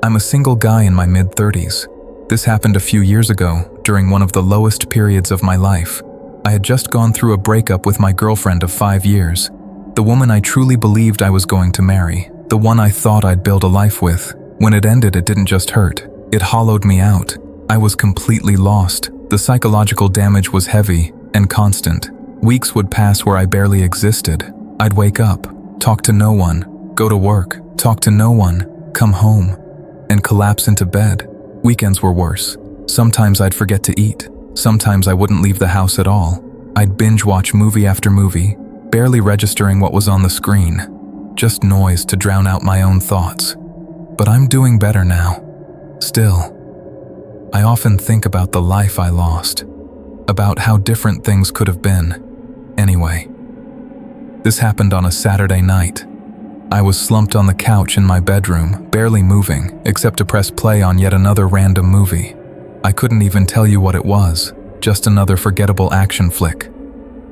I'm a single guy in my mid-30s. This happened a few years ago, during one of the lowest periods of my life. I had just gone through a breakup with my girlfriend of 5 years. The woman I truly believed I was going to marry. The one I thought I'd build a life with. When it ended, it didn't just hurt. It hollowed me out. I was completely lost. The psychological damage was heavy and constant. Weeks would pass where I barely existed. I'd wake up, talk to no one, go to work, talk to no one, come home, and collapse into bed. Weekends were worse. Sometimes I'd forget to eat. Sometimes I wouldn't leave the house at all. I'd binge watch movie after movie, barely registering what was on the screen. Just noise to drown out my own thoughts. But I'm doing better now. Still, I often think about the life I lost, about how different things could have been. Anyway, this happened on a Saturday night. I was slumped on the couch in my bedroom, barely moving, except to press play on yet another random movie. I couldn't even tell you what it was, just another forgettable action flick.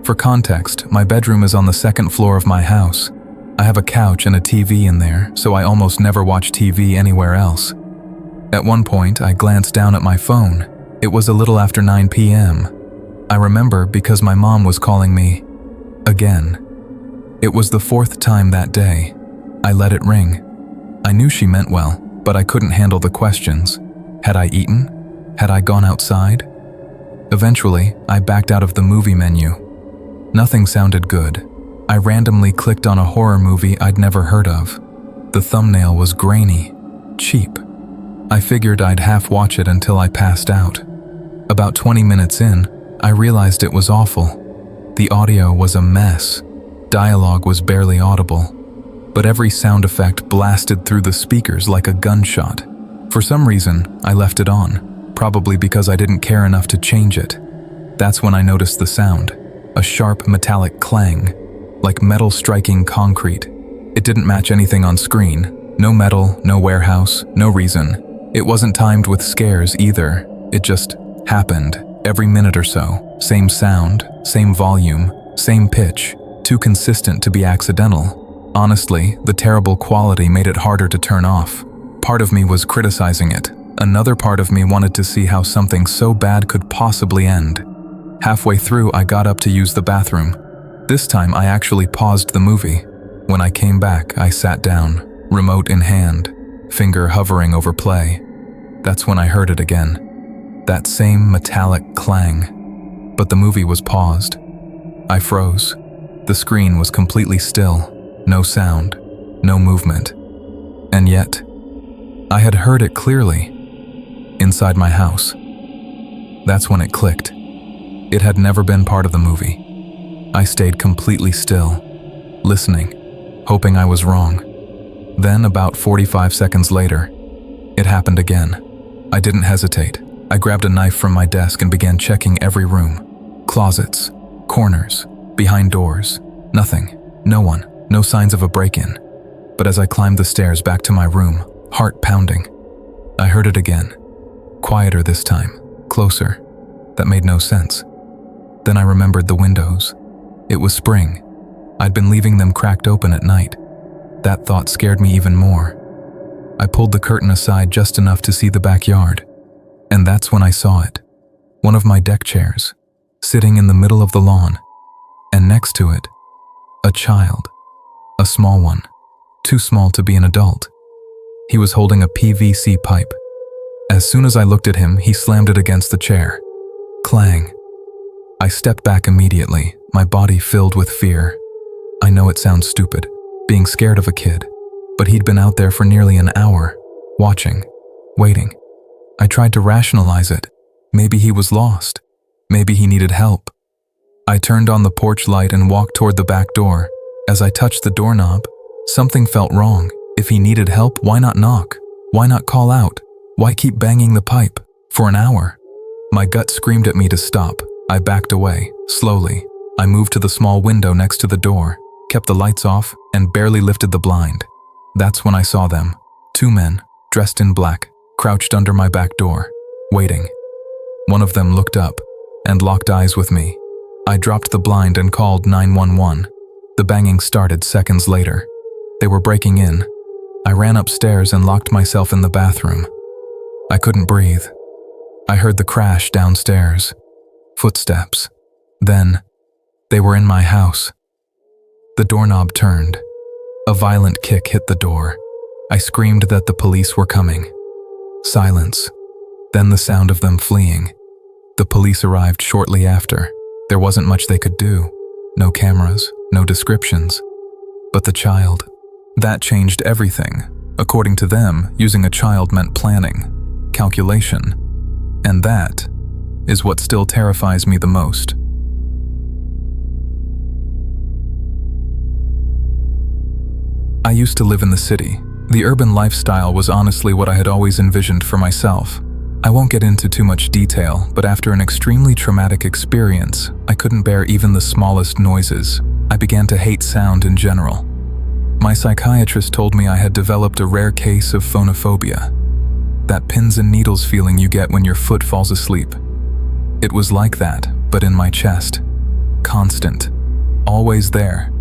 For context, my bedroom is on the second floor of my house. I have a couch and a TV in there, so I almost never watch TV anywhere else. At one point, I glanced down at my phone. It was a little after 9 p.m. I remember because my mom was calling me again. It was the 4th time that day. I let it ring. I knew she meant well, but I couldn't handle the questions. Had I eaten? Had I gone outside? Eventually, I backed out of the movie menu. Nothing sounded good. I randomly clicked on a horror movie I'd never heard of. The thumbnail was grainy, cheap. I figured I'd half watch it until I passed out. About 20 minutes in, I realized it was awful. The audio was a mess. Dialogue was barely audible. But every sound effect blasted through the speakers like a gunshot. For some reason, I left it on, probably because I didn't care enough to change it. That's when I noticed the sound, a sharp metallic clang, like metal striking concrete. It didn't match anything on screen. No metal, no warehouse, no reason. It wasn't timed with scares either. It just happened every minute or so. Same sound, same volume, same pitch, too consistent to be accidental. Honestly, the terrible quality made it harder to turn off. Part of me was criticizing it. Another part of me wanted to see how something so bad could possibly end. Halfway through, I got up to use the bathroom. This time, I actually paused the movie. When I came back, I sat down, remote in hand, finger hovering over play. That's when I heard it again. That same metallic clang. But the movie was paused. I froze. The screen was completely still. No sound, no movement. And yet, I had heard it clearly, inside my house. That's when it clicked. It had never been part of the movie. I stayed completely still, listening, hoping I was wrong. Then, about 45 seconds later, it happened again. I didn't hesitate. I grabbed a knife from my desk and began checking every room. Closets, corners, behind doors. Nothing, no one, no signs of a break-in. But as I climbed the stairs back to my room, heart pounding, I heard it again. Quieter this time, closer. That made no sense. Then I remembered the windows. It was spring. I'd been leaving them cracked open at night. That thought scared me even more. I pulled the curtain aside just enough to see the backyard. And that's when I saw it. One of my deck chairs, sitting in the middle of the lawn. And next to it, a child. A small one. Too small to be an adult. He was holding a PVC pipe. As soon as I looked at him, he slammed it against the chair. Clang. I stepped back immediately, my body filled with fear. I know it sounds stupid, being scared of a kid, but he'd been out there for nearly an hour, watching, waiting. I tried to rationalize it. Maybe he was lost. Maybe he needed help. I turned on the porch light and walked toward the back door. As I touched the doorknob, something felt wrong. If he needed help, why not knock? Why not call out? Why keep banging the pipe? For an hour? My gut screamed at me to stop. I backed away, slowly. I moved to the small window next to the door, kept the lights off, and barely lifted the blind. That's when I saw them. 2 men, dressed in black, crouched under my back door, waiting. One of them looked up and locked eyes with me. I dropped the blind and called 911. The banging started seconds later. They were breaking in. I ran upstairs and locked myself in the bathroom. I couldn't breathe. I heard the crash downstairs. Footsteps. Then, they were in my house. The doorknob turned. A violent kick hit the door. I screamed that the police were coming. Silence. Then the sound of them fleeing. The police arrived shortly after. There wasn't much they could do. No cameras, no descriptions. But the child. That changed everything. According to them, using a child meant planning, calculation. And that is what still terrifies me the most. I used to live in the city. The urban lifestyle was honestly what I had always envisioned for myself. I won't get into too much detail, but after an extremely traumatic experience, I couldn't bear even the smallest noises. I began to hate sound in general. My psychiatrist told me I had developed a rare case of phonophobia. That pins and needles feeling you get when your foot falls asleep. It was like that, but in my chest. Constant. Always there.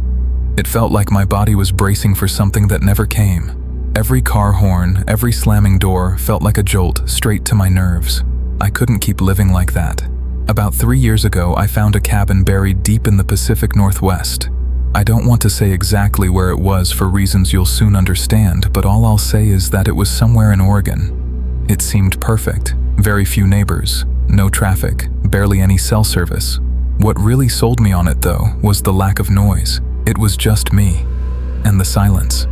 It felt like my body was bracing for something that never came. Every car horn, every slamming door felt like a jolt straight to my nerves. I couldn't keep living like that. About 3 years ago, I found a cabin buried deep in the Pacific Northwest. I don't want to say exactly where it was for reasons you'll soon understand, but all I'll say is that it was somewhere in Oregon. It seemed perfect. Very few neighbors, no traffic, barely any cell service. What really sold me on it, though, was the lack of noise. It was just me, and the silence.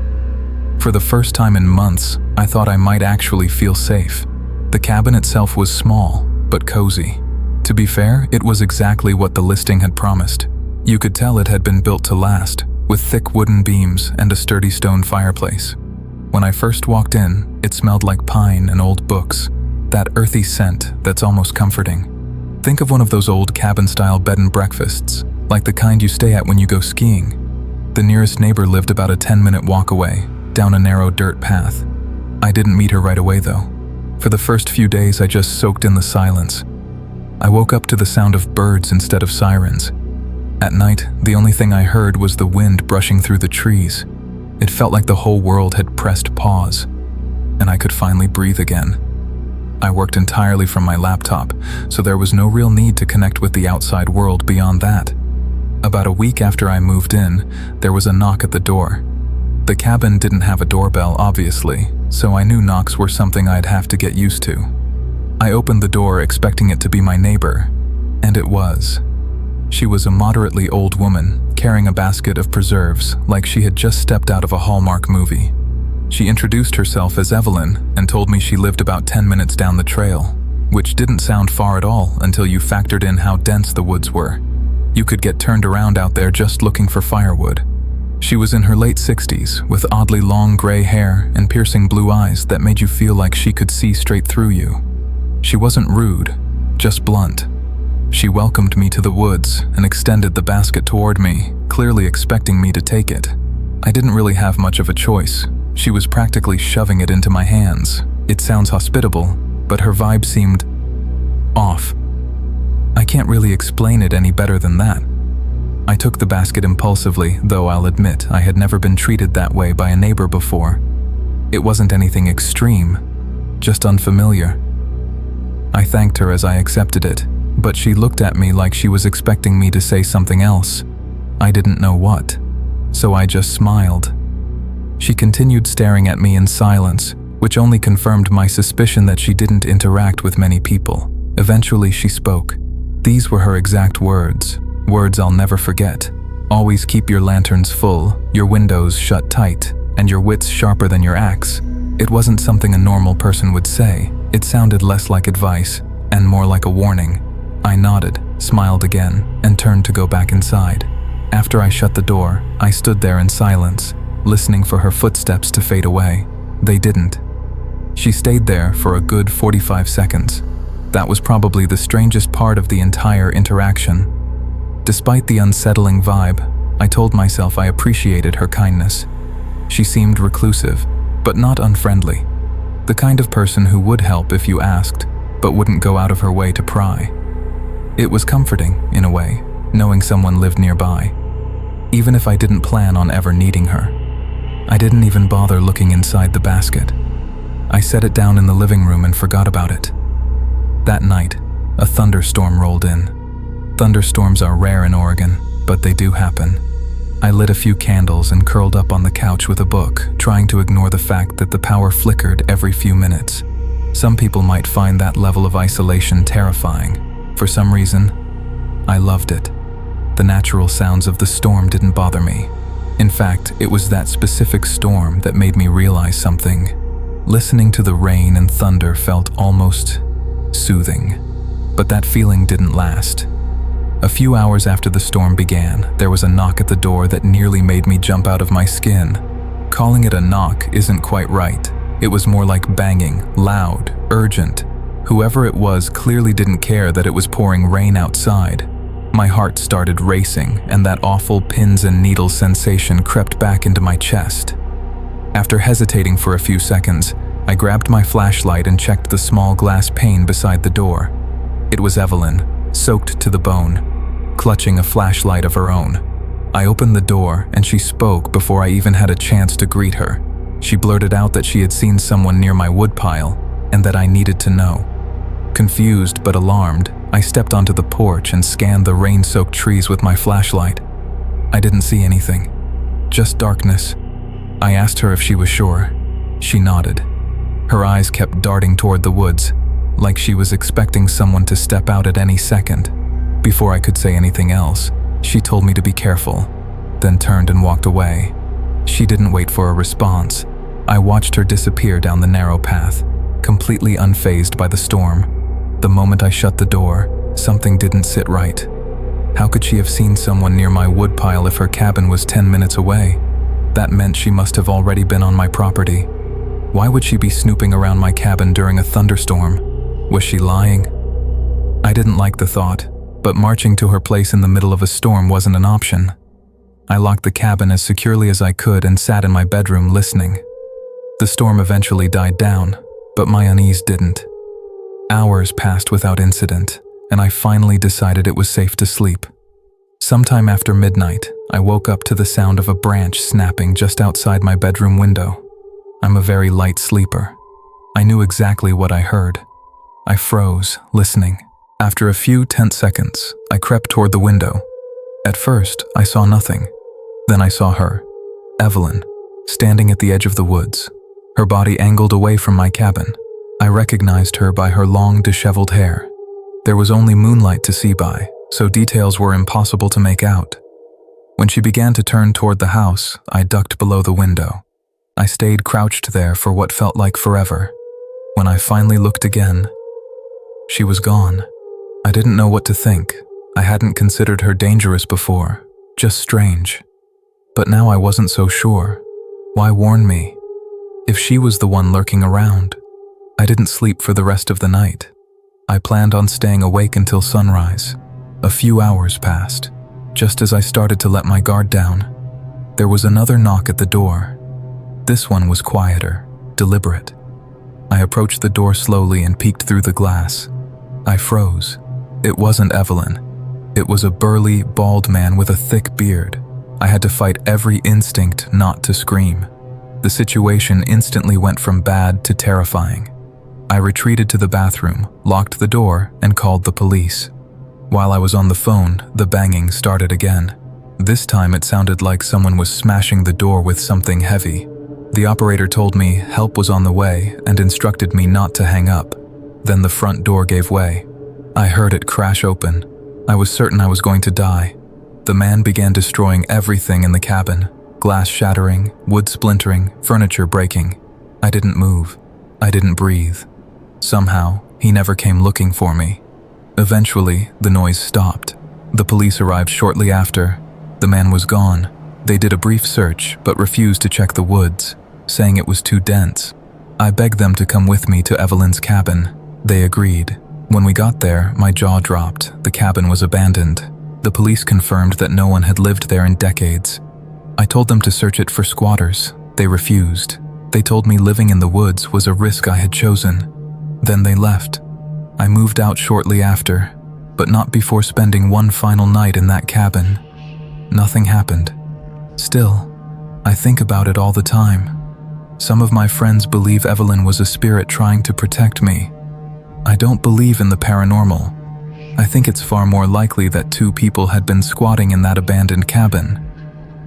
For the first time in months, I thought I might actually feel safe. The cabin itself was small, but cozy. To be fair, it was exactly what the listing had promised. You could tell it had been built to last, with thick wooden beams and a sturdy stone fireplace. When I first walked in, it smelled like pine and old books, that earthy scent that's almost comforting. Think of one of those old cabin-style bed and breakfasts, like the kind you stay at when you go skiing. The nearest neighbor lived about a 10-minute walk away, down a narrow dirt path. I didn't meet her right away, though. For the first few days, I just soaked in the silence. I woke up to the sound of birds instead of sirens. At night, the only thing I heard was the wind brushing through the trees. It felt like the whole world had pressed pause, and I could finally breathe again. I worked entirely from my laptop, so there was no real need to connect with the outside world beyond that. About a week after I moved in, there was a knock at the door. The cabin didn't have a doorbell, obviously, so I knew knocks were something I'd have to get used to. I opened the door expecting it to be my neighbor, and it was. She was a moderately old woman, carrying a basket of preserves, like she had just stepped out of a Hallmark movie. She introduced herself as Evelyn and told me she lived about 10 minutes down the trail, which didn't sound far at all until you factored in how dense the woods were. You could get turned around out there just looking for firewood. She was in her late 60s, with oddly long gray hair and piercing blue eyes that made you feel like she could see straight through you. She wasn't rude, just blunt. She welcomed me to the woods and extended the basket toward me, clearly expecting me to take it. I didn't really have much of a choice. She was practically shoving it into my hands. It sounds hospitable, but her vibe seemed off. I can't really explain it any better than that. I took the basket impulsively, though I'll admit I had never been treated that way by a neighbor before. It wasn't anything extreme, just unfamiliar. I thanked her as I accepted it, but she looked at me like she was expecting me to say something else. I didn't know what, so I just smiled. She continued staring at me in silence, which only confirmed my suspicion that she didn't interact with many people. Eventually she spoke. These were her exact words I'll never forget. Always keep your lanterns full, your windows shut tight, and your wits sharper than your axe. It wasn't something a normal person would say. It sounded less like advice, and more like a warning. I nodded, smiled again, and turned to go back inside. After I shut the door, I stood there in silence, listening for her footsteps to fade away. They didn't. She stayed there for a good 45 seconds. That was probably the strangest part of the entire interaction. Despite the unsettling vibe, I told myself I appreciated her kindness. She seemed reclusive, but not unfriendly. The kind of person who would help if you asked, but wouldn't go out of her way to pry. It was comforting, in a way, knowing someone lived nearby, even if I didn't plan on ever needing her. I didn't even bother looking inside the basket. I set it down in the living room and forgot about it. That night, a thunderstorm rolled in. Thunderstorms are rare in Oregon, but they do happen. I lit a few candles and curled up on the couch with a book, trying to ignore the fact that the power flickered every few minutes. Some people might find that level of isolation terrifying. For some reason, I loved it. The natural sounds of the storm didn't bother me. In fact, it was that specific storm that made me realize something. Listening to the rain and thunder felt almost soothing. But that feeling didn't last. A few hours after the storm began, there was a knock at the door that nearly made me jump out of my skin. Calling it a knock isn't quite right. It was more like banging, loud, urgent. Whoever it was clearly didn't care that it was pouring rain outside. My heart started racing, and that awful pins and needles sensation crept back into my chest. After hesitating for a few seconds, I grabbed my flashlight and checked the small glass pane beside the door. It was Evelyn, soaked to the bone, clutching a flashlight of her own. I opened the door, and she spoke before I even had a chance to greet her. She blurted out that she had seen someone near my woodpile, and that I needed to know. Confused but alarmed, I stepped onto the porch and scanned the rain-soaked trees with my flashlight. I didn't see anything, just darkness. I asked her if she was sure. She nodded. Her eyes kept darting toward the woods, like she was expecting someone to step out at any second. Before I could say anything else, she told me to be careful, then turned and walked away. She didn't wait for a response. I watched her disappear down the narrow path, completely unfazed by the storm. The moment I shut the door, something didn't sit right. How could she have seen someone near my woodpile if her cabin was 10 minutes away? That meant she must have already been on my property. Why would she be snooping around my cabin during a thunderstorm? Was she lying? I didn't like the thought, but marching to her place in the middle of a storm wasn't an option. I locked the cabin as securely as I could and sat in my bedroom listening. The storm eventually died down, but my unease didn't. Hours passed without incident, and I finally decided it was safe to sleep. Sometime after midnight, I woke up to the sound of a branch snapping just outside my bedroom window. I'm a very light sleeper. I knew exactly what I heard. I froze, listening. After a few tense seconds, I crept toward the window. At first, I saw nothing. Then I saw her, Evelyn, standing at the edge of the woods, her body angled away from my cabin. I recognized her by her long, disheveled hair. There was only moonlight to see by, so details were impossible to make out. When she began to turn toward the house, I ducked below the window. I stayed crouched there for what felt like forever. When I finally looked again, she was gone. I didn't know what to think. I hadn't considered her dangerous before, just strange. But now I wasn't so sure. Why warn me? If she was the one lurking around. I didn't sleep for the rest of the night. I planned on staying awake until sunrise. A few hours passed. Just as I started to let my guard down, there was another knock at the door. This one was quieter, deliberate. I approached the door slowly and peeked through the glass. I froze. It wasn't Evelyn. It was a burly, bald man with a thick beard. I had to fight every instinct not to scream. The situation instantly went from bad to terrifying. I retreated to the bathroom, locked the door, and called the police. While I was on the phone, the banging started again. This time it sounded like someone was smashing the door with something heavy. The operator told me help was on the way and instructed me not to hang up. Then the front door gave way. I heard it crash open. I was certain I was going to die. The man began destroying everything in the cabin. Glass shattering, wood splintering, furniture breaking. I didn't move. I didn't breathe. Somehow, he never came looking for me. Eventually, the noise stopped. The police arrived shortly after. The man was gone. They did a brief search, but refused to check the woods, saying it was too dense. I begged them to come with me to Evelyn's cabin. They agreed. When we got there, my jaw dropped. The cabin was abandoned. The police confirmed that no one had lived there in decades. I told them to search it for squatters. They refused. They told me living in the woods was a risk I had chosen. Then they left. I moved out shortly after, but not before spending one final night in that cabin. Nothing happened. Still, I think about it all the time. Some of my friends believe Evelyn was a spirit trying to protect me. I don't believe in the paranormal. I think it's far more likely that two people had been squatting in that abandoned cabin.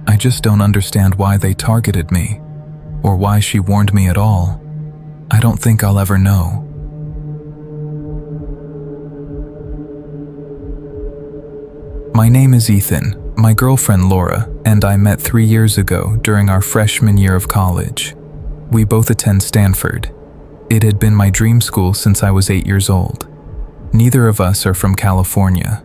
I just don't understand why they targeted me, or why she warned me at all. I don't think I'll ever know. My name is Ethan, my girlfriend Laura, and I met 3 years ago during our freshman year of college. We both attend Stanford. It had been my dream school since I was 8 years old. Neither of us are from California.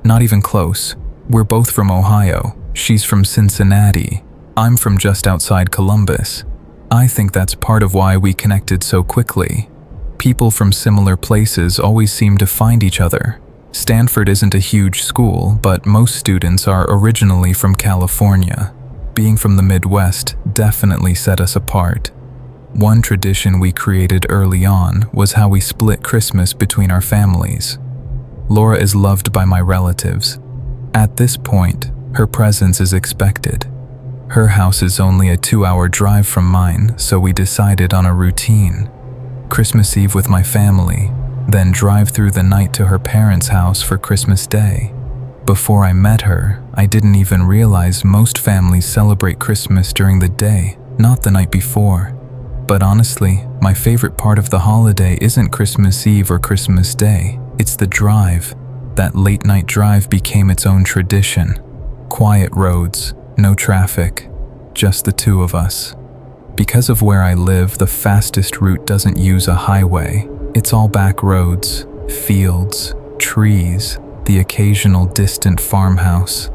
Not even close. We're both from Ohio. She's from Cincinnati. I'm from just outside Columbus. I think that's part of why we connected so quickly. People from similar places always seem to find each other. Stanford isn't a huge school, but most students are originally from California. Being from the Midwest definitely set us apart. One tradition we created early on was how we split Christmas between our families. Laura is loved by my relatives. At this point, her presence is expected. Her house is only a 2-hour drive from mine, so we decided on a routine. Christmas Eve with my family, then drive through the night to her parents' house for Christmas Day. Before I met her, I didn't even realize most families celebrate Christmas during the day, not the night before. But honestly, my favorite part of the holiday isn't Christmas Eve or Christmas Day, it's the drive. That late night drive became its own tradition. Quiet roads, no traffic, just the two of us. Because of where I live, the fastest route doesn't use a highway. It's all back roads, fields, trees, the occasional distant farmhouse.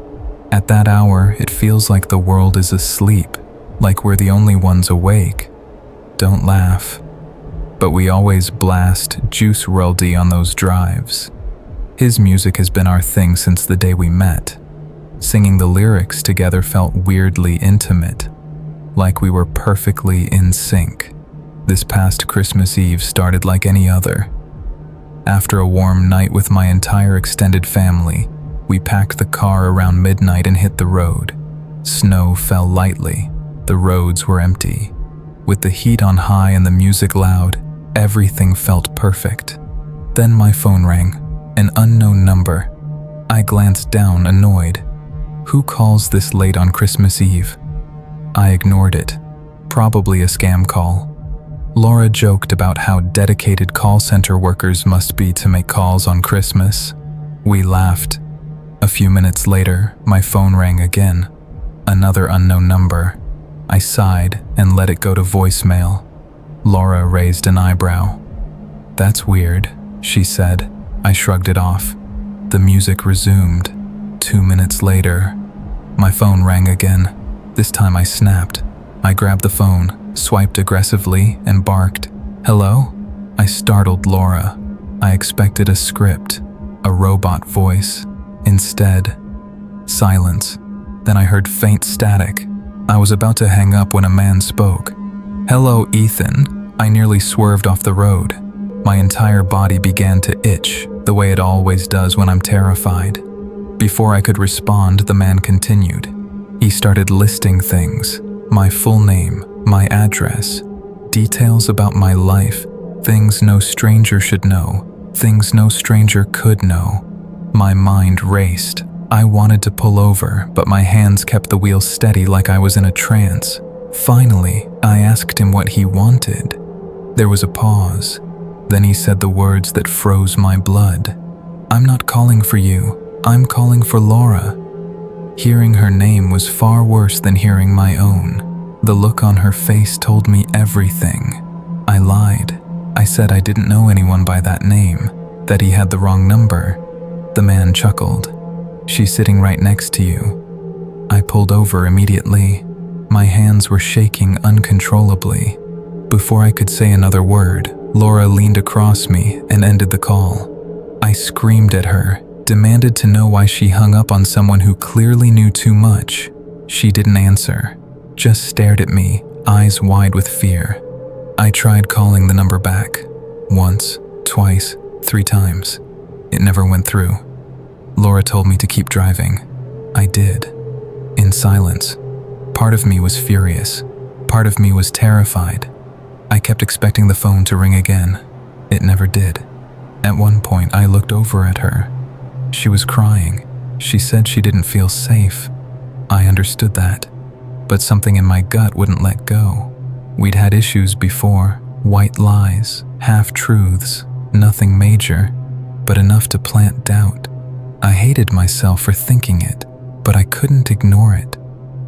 At that hour, it feels like the world is asleep, like we're the only ones awake. Don't laugh. But we always blast Juice WRLD on those drives. His music has been our thing since the day we met. Singing the lyrics together felt weirdly intimate, like we were perfectly in sync. This past Christmas Eve started like any other. After a warm night with my entire extended family, we packed the car around midnight and hit the road. Snow fell lightly. The roads were empty. With the heat on high and the music loud, everything felt perfect. Then my phone rang, an unknown number. I glanced down, annoyed. Who calls this late on Christmas Eve? I ignored it. Probably a scam call. Laura joked about how dedicated call center workers must be to make calls on Christmas. We laughed. A few minutes later, my phone rang again. Another unknown number. I sighed and let it go to voicemail. Laura raised an eyebrow. "That's weird," she said. I shrugged it off. The music resumed. 2 minutes later, my phone rang again. This time I snapped. I grabbed the phone, swiped aggressively, and barked. "Hello?" I startled Laura. I expected a script, a robot voice. Instead, silence. Then I heard faint static. I was about to hang up when a man spoke. "Hello, Ethan." I nearly swerved off the road. My entire body began to itch, the way it always does when I'm terrified. Before I could respond, the man continued. He started listing things. My full name, my address, details about my life, things no stranger should know, things no stranger could know. My mind raced. I wanted to pull over, but my hands kept the wheel steady like I was in a trance. Finally, I asked him what he wanted. There was a pause. Then he said the words that froze my blood. "I'm not calling for you. I'm calling for Laura." Hearing her name was far worse than hearing my own. The look on her face told me everything. I lied. I said I didn't know anyone by that name, that he had the wrong number. The man chuckled. "She's sitting right next to you." I pulled over immediately. My hands were shaking uncontrollably. Before I could say another word, Laura leaned across me and ended the call. I screamed at her, demanded to know why she hung up on someone who clearly knew too much. She didn't answer, just stared at me, eyes wide with fear. I tried calling the number back. Once, twice, 3 times. It never went through. Laura told me to keep driving. I did. In silence. Part of me was furious. Part of me was terrified. I kept expecting the phone to ring again. It never did. At one point, I looked over at her. She was crying. She said she didn't feel safe. I understood that, but something in my gut wouldn't let go. We'd had issues before, white lies, half-truths, nothing major, but enough to plant doubt. I hated myself for thinking it, but I couldn't ignore it.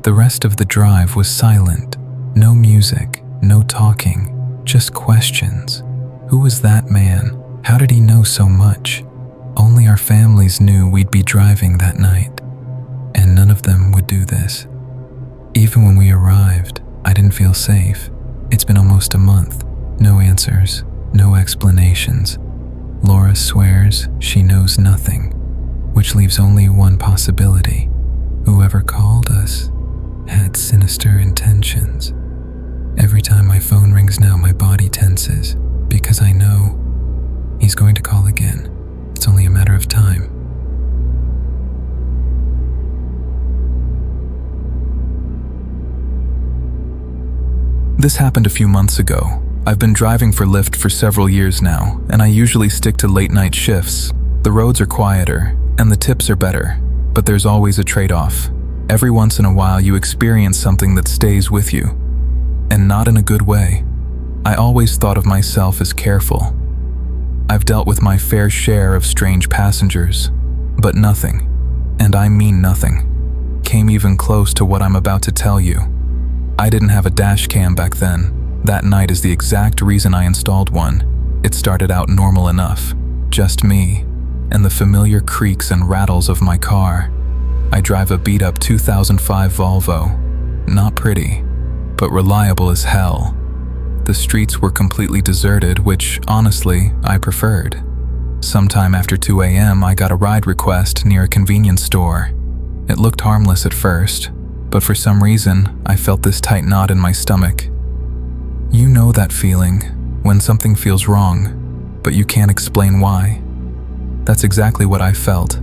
The rest of the drive was silent. No music, no talking, just questions. Who was that man? How did he know so much? Only our families knew we'd be driving that night, and none of them would do this. Even when we arrived, I didn't feel safe. It's been almost a month. No answers, no explanations. Laura swears she knows nothing, which leaves only one possibility. Whoever called us had sinister intentions. Every time my phone rings now, my body tenses, because I know he's going to call again. It's only a matter of time. This happened a few months ago. I've been driving for Lyft for several years now, and I usually stick to late-night shifts. The roads are quieter, and the tips are better, but there's always a trade-off. Every once in a while you experience something that stays with you, and not in a good way. I always thought of myself as careful. I've dealt with my fair share of strange passengers, but nothing, and I mean nothing, came even close to what I'm about to tell you. I didn't have a dash cam back then. That night is the exact reason I installed one. It started out normal enough, just me, and the familiar creaks and rattles of my car. I drive a beat-up 2005 Volvo. Not pretty, but reliable as hell. The streets were completely deserted, which, honestly, I preferred. Sometime after 2 a.m., I got a ride request near a convenience store. It looked harmless at first, but for some reason, I felt this tight knot in my stomach. You know that feeling, when something feels wrong, but you can't explain why. That's exactly what I felt.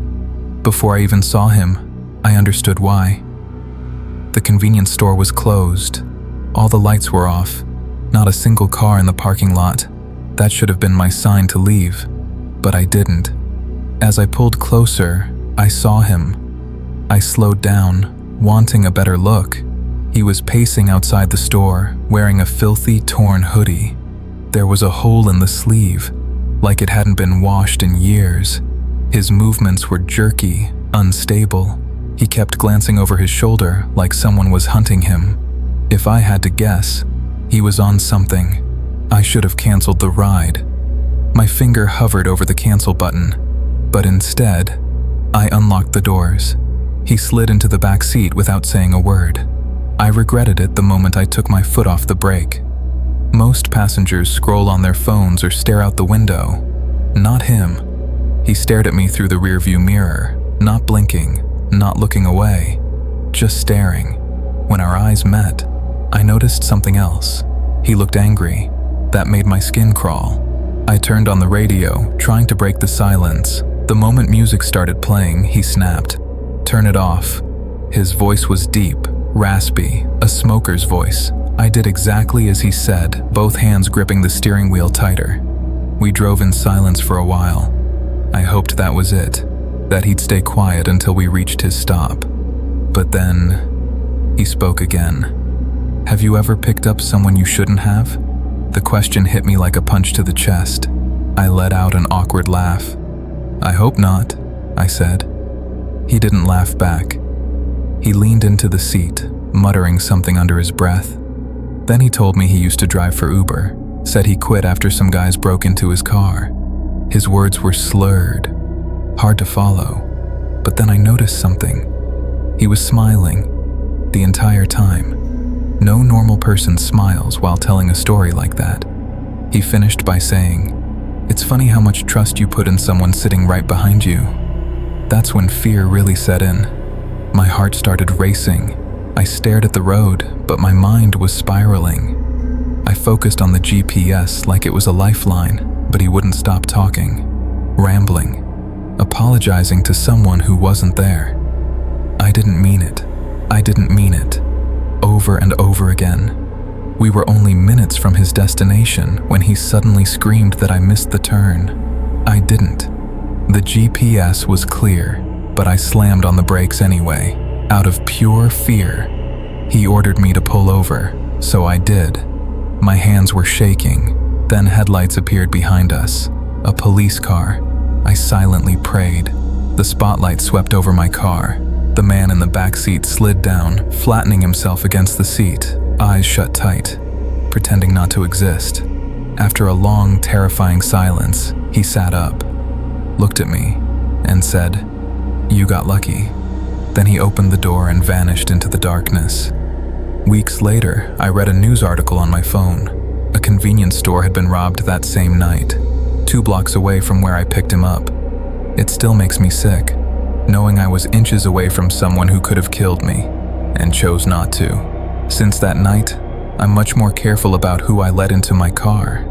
Before I even saw him, I understood why. The convenience store was closed. All the lights were off. Not a single car in the parking lot. That should have been my sign to leave, but I didn't. As I pulled closer, I saw him. I slowed down, wanting a better look. He was pacing outside the store, wearing a filthy, torn hoodie. There was a hole in the sleeve, like it hadn't been washed in years. His movements were jerky, unstable. He kept glancing over his shoulder like someone was hunting him. If I had to guess, he was on something. I should have canceled the ride. My finger hovered over the cancel button, but instead, I unlocked the doors. He slid into the back seat without saying a word. I regretted it the moment I took my foot off the brake. Most passengers scroll on their phones or stare out the window. Not him. He stared at me through the rearview mirror, not blinking, not looking away, just staring. When our eyes met, I noticed something else. He looked angry. That made my skin crawl. I turned on the radio, trying to break the silence. The moment music started playing, he snapped. "Turn it off." His voice was deep, raspy, a smoker's voice. I did exactly as he said, both hands gripping the steering wheel tighter. We drove in silence for a while. I hoped that was it, that he'd stay quiet until we reached his stop. But then, he spoke again. "Have you ever picked up someone you shouldn't have?" The question hit me like a punch to the chest. I let out an awkward laugh. "I hope not," I said. He didn't laugh back. He leaned into the seat, muttering something under his breath. Then he told me he used to drive for Uber, said he quit after some guys broke into his car. His words were slurred, hard to follow. But then I noticed something. He was smiling the entire time. No normal person smiles while telling a story like that. He finished by saying, "It's funny how much trust you put in someone sitting right behind you." That's when fear really set in. My heart started racing. I stared at the road, but my mind was spiraling. I focused on the GPS like it was a lifeline, but he wouldn't stop talking, rambling, apologizing to someone who wasn't there. I didn't mean it. I didn't mean it. over and over again. We were only minutes from his destination when he suddenly screamed that I missed the turn. I didn't. The GPS was clear, but I slammed on the brakes anyway, out of pure fear. He ordered me to pull over, so I did. My hands were shaking. Then headlights appeared behind us. A police car. I silently prayed. The spotlight swept over my car. The man in the back seat slid down, flattening himself against the seat, eyes shut tight, pretending not to exist. After a long, terrifying silence, he sat up, looked at me, and said, "You got lucky." Then he opened the door and vanished into the darkness. Weeks later, I read a news article on my phone. A convenience store had been robbed that same night, 2 blocks away from where I picked him up. It still makes me sick, knowing I was inches away from someone who could have killed me, and chose not to. Since that night, I'm much more careful about who I let into my car